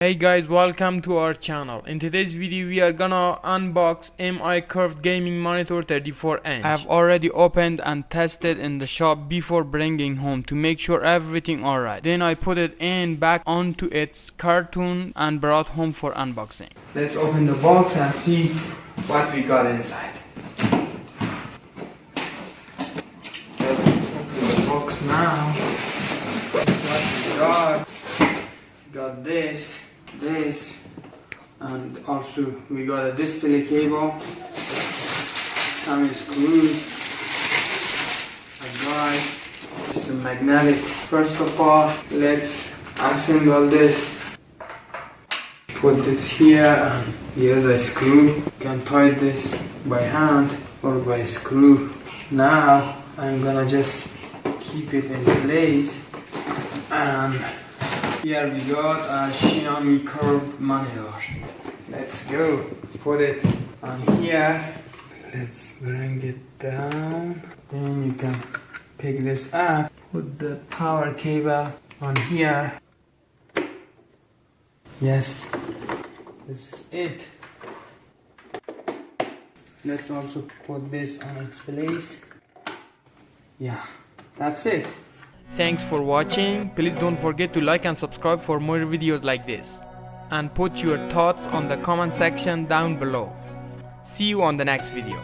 Hey guys, welcome to our channel. In today's video we are gonna unbox MI curved gaming monitor 34-inch. I have already opened and tested in the shop before bringing home to make sure everything alright. Then I put it back onto its cartoon and brought home for unboxing. Let's open the box and see what we got inside. Let's open the box now. What we got. Got this, and also we got a display cable, some screws, a guide, it's a magnetic. First of all, let's assemble this. Put this here, and here's a screw. You can tie this by hand or by screw. Now I'm gonna just keep it in place, and here we got a Xiaomi curved monitor. Let's go. Put it on here. Let's bring it down. Then you can pick this up. Put the power cable on here. Yes, this is it. Let's also put this on its place. Yeah, that's it. Thanks for watching. Please don't forget to like and subscribe for more videos like this. And put your thoughts on the comment section down below. See you on the next video.